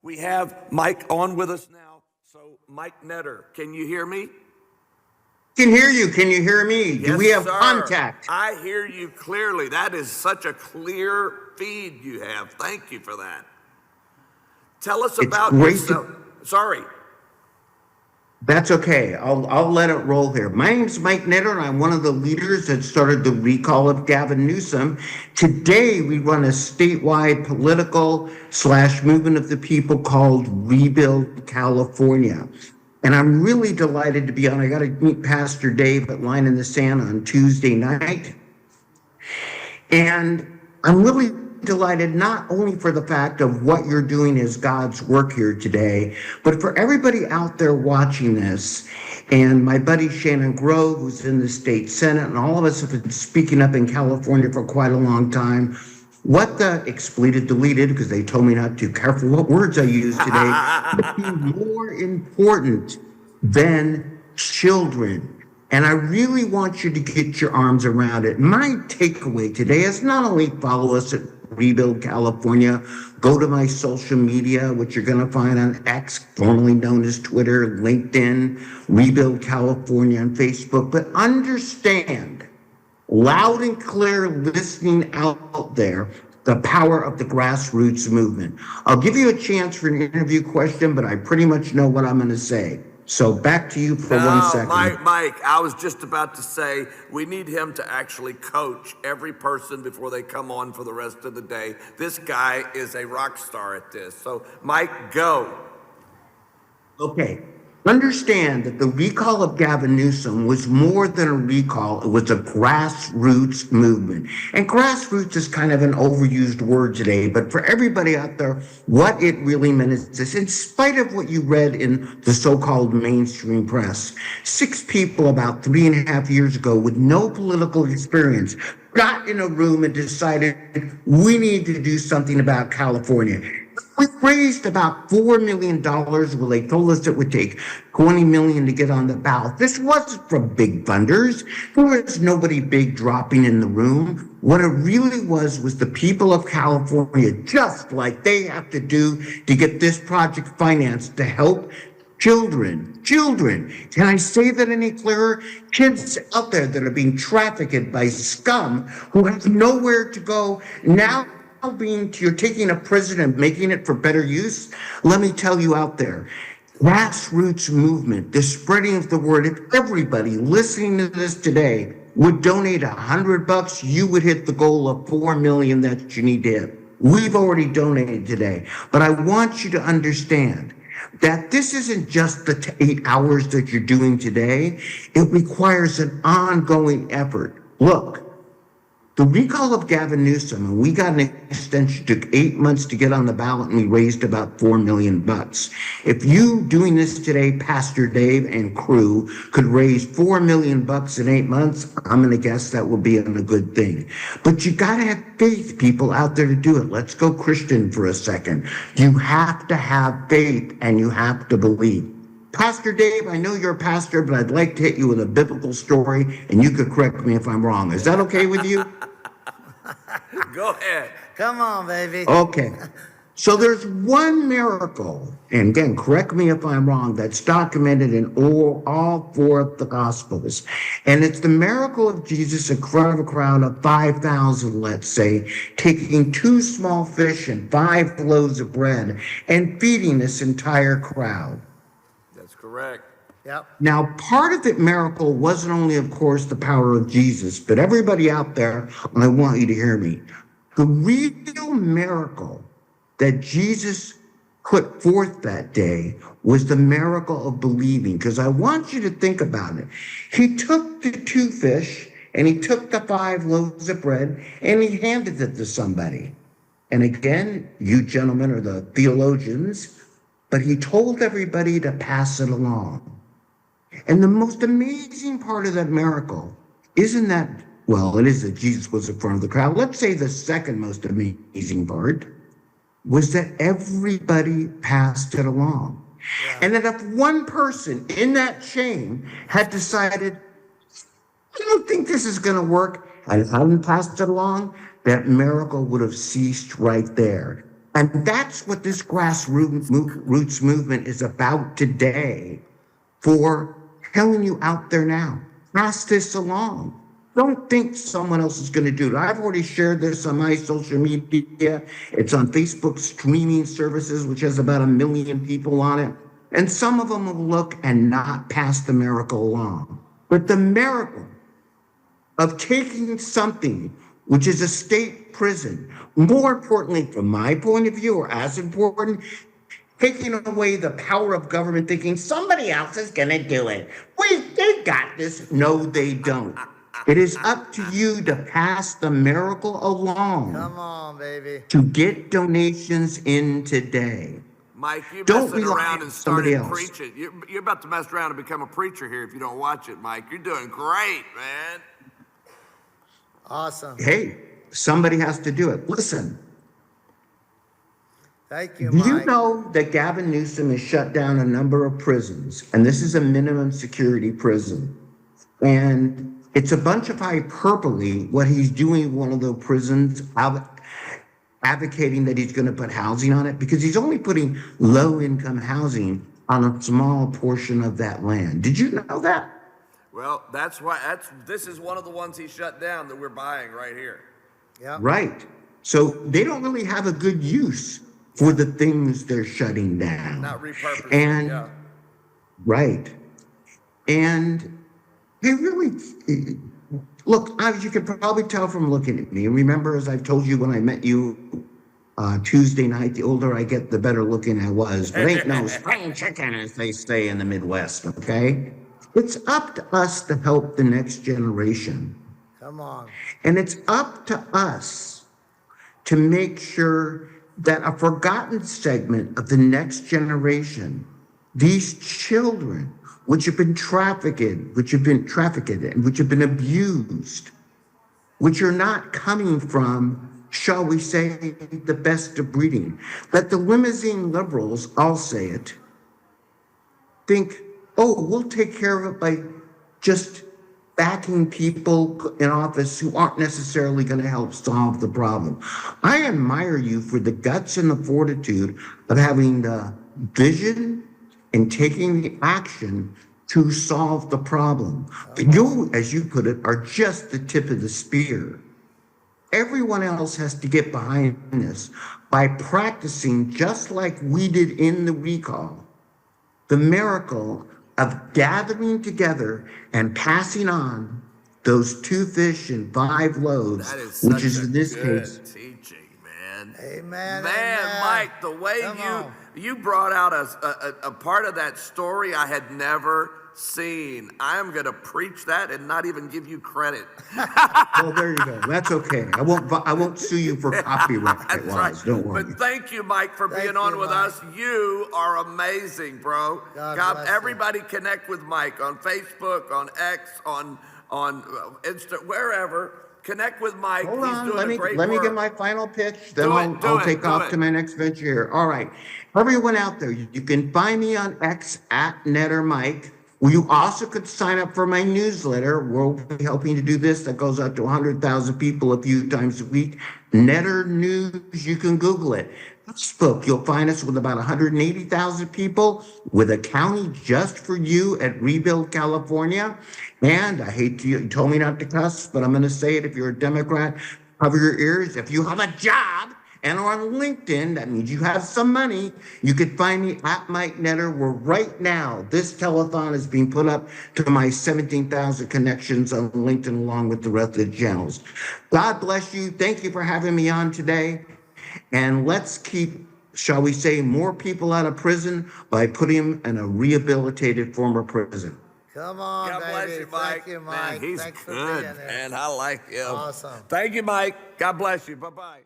We have Mike on with us now. So, Mike Netter, can you hear me? Can hear you. Can you hear me? Yes, Do we have sir. contact? I hear you clearly. That is such a clear feed you have. Thank you for that. Tell us about yourself. Sorry. That's okay. I'll let it roll here. My name's Mike Netter, and I'm one of the leaders that started the recall of Gavin Newsom. Today, we run a statewide political / movement of the people called Rebuild California. And I'm really delighted to be on. I got to meet Pastor Dave at Line in the Sand on Tuesday night. And I'm really delighted not only for the fact of what you're doing as God's work here today, but for everybody out there watching this. And my buddy Shannon Grove, who's in the state Senate, and all of us have been speaking up in California for quite a long time. What the expletive deleted, because they told me not to, careful what words I use today, would be more important than children. And I really want you to get your arms around it. My takeaway today is not only follow us at Rebuild California, go to my social media, which you're going to find on X, formerly known as Twitter, LinkedIn, Rebuild California, and Facebook, but understand, loud and clear, listening out there, the power of the grassroots movement. I'll give you a chance for an interview question, but I pretty much know what I'm going to say. So back to you for 1 second. Mike, I was just about to say, we need him to actually coach every person before they come on for the rest of the day. This guy is a rock star at this. So Mike, go. Okay. Understand that the recall of Gavin Newsom was more than a recall. It was a grassroots movement. And grassroots is kind of an overused word today, but for everybody out there, what it really meant is this. In spite of what you read in the so-called mainstream press, 6 people about 3.5 years ago with no political experience got in a room and decided we need to do something about California. We raised about $4 million. Well, they told us it would take $20 million to get on the ballot. This wasn't from big funders. There was nobody big dropping in the room. What it really was the people of California, just like they have to do to get this project financed to help children. Can I say that any clearer? Kids out there that are being trafficked by scum who have nowhere to go now. You're taking a prison and making it for better use. Let me tell you out there, grassroots movement, the spreading of the word. If everybody listening to this today would donate $100, you would hit the goal of 4 million that you need to hit. We've already donated today, but I want you to understand that this isn't just the 8 hours that you're doing today. It requires an ongoing effort. Look, the recall of Gavin Newsom, and we got an extension, took 8 months to get on the ballot, and we raised about $4 million. If you doing this today, Pastor Dave and crew, could raise $4 million in 8 months, I'm going to guess that will be a good thing. But you got to have faith, people out there, to do it. Let's go Christian for a second. You have to have faith, and you have to believe. Pastor Dave, I know you're a pastor, but I'd like to hit you with a biblical story, and you could correct me if I'm wrong. Is that okay with you? Go ahead. Come on, baby. Okay. So there's one miracle, and again, correct me if I'm wrong, that's documented in all 4 of the Gospels. And it's the miracle of Jesus in front of a crowd of 5,000, let's say, taking 2 small fish and 5 loaves of bread and feeding this entire crowd. That's correct. Yep. Now, part of the miracle wasn't only, of course, the power of Jesus, but everybody out there, and I want you to hear me, the real miracle that Jesus put forth that day was the miracle of believing. Because I want you to think about it. He took the 2 fish and he took the 5 loaves of bread and he handed it to somebody. And again, you gentlemen are the theologians, but he told everybody to pass it along. And the most amazing part of that miracle isn't that, well, it is that Jesus was in front of the crowd. Let's say the second most amazing part was that everybody passed it along. Yeah. And that if one person in that chain had decided, I don't think this is going to work, and hadn't passed it along, that miracle would have ceased right there. And that's what this roots movement is about today, for telling you out there now. Pass this along. Don't think someone else is going to do it. I've already shared this on my social media. It's on Facebook streaming services, which has about 1 million people on it. And some of them will look and not pass the miracle along. But the miracle of taking something which is a state prison, more importantly, from my point of view, or as important, taking away the power of government, thinking somebody else is going to do it. They got this. No, they don't. It is up to you to pass the miracle along. Come on, baby. To get donations in today. Mike, you're Don't messing rely around on and somebody started else. preaching. You're about to mess around and become a preacher here if you don't watch it, Mike. You're doing great, man. Awesome. Hey, somebody has to do it. Listen. Thank you, Do Mike. you know that Gavin Newsom has shut down a number of prisons? And this is a minimum security prison. And it's a bunch of hyperbole what he's doing in one of the prisons, advocating that he's going to put housing on it, because he's only putting low-income housing on a small portion of that land. Did you know that? Well, that's why this is one of the ones he shut down that we're buying right here. Yeah. Right. So they don't really have a good use for the things they're shutting down. Not repurposing. And yeah. right. And he really look, as you can probably tell from looking at me. Remember, as I've told you when I met you Tuesday night, the older I get, the better looking I was. But ain't no spring chicken, as they say in the Midwest, okay? It's up to us to help the next generation. Come on. And it's up to us to make sure that a forgotten segment of the next generation, these children, which have been trafficked, and which have been abused, which are not coming from, shall we say, the best of breeding. That the limousine liberals, I'll say it, think, oh, we'll take care of it by just backing people in office who aren't necessarily going to help solve the problem. I admire you for the guts and the fortitude of having the vision and taking the action to solve the problem. But you, as you put it, are just the tip of the spear. Everyone else has to get behind this by practicing, just like we did in the recall, the miracle of gathering together and passing on those 2 fish and 5 loaves, That is which such is a in this good case. teaching, man. Amen. Man, amen. Mike, the way Come on. you brought out a part of that story I had never seen. I am going to preach that and not even give you credit. Well, there you go. That's okay. I won't sue you for copyright That's laws. right. Don't worry. But thank you, Mike, for Thank being on you, with Mike. us. You are amazing, bro. God bless you. Everybody connect with Mike on Facebook, on X, on Insta, wherever. Connect with Mike. Hold He's on, doing a great let me work. get my final pitch, then Do it, I'll do it, take do off it. to my next venture here. All right, everyone out there, you can find me on X at Netter Mike. Well, you also could sign up for my newsletter. We'll be helping to do this. That goes out to 100,000 people a few times a week. Netter News, you can Google it. Facebook, you'll find us with about 180,000 people, with a county just for you at Rebuild, California. And I hate to, you told me not to cuss, but I'm going to say it. If you're a Democrat, cover your ears. If you have a job and are on LinkedIn, that means you have some money. You can find me at Mike Netter, where right now this telethon is being put up to my 17,000 connections on LinkedIn, along with the rest of the channels. God bless you. Thank you for having me on today. And let's keep, shall we say, more people out of prison by putting them in a rehabilitated former prison. Come on, God baby. bless you, Mike. Thank you, Mike. Man, he's Thanks for good, being there. man. I like him. Awesome. Thank you, Mike. God bless you. Bye-bye.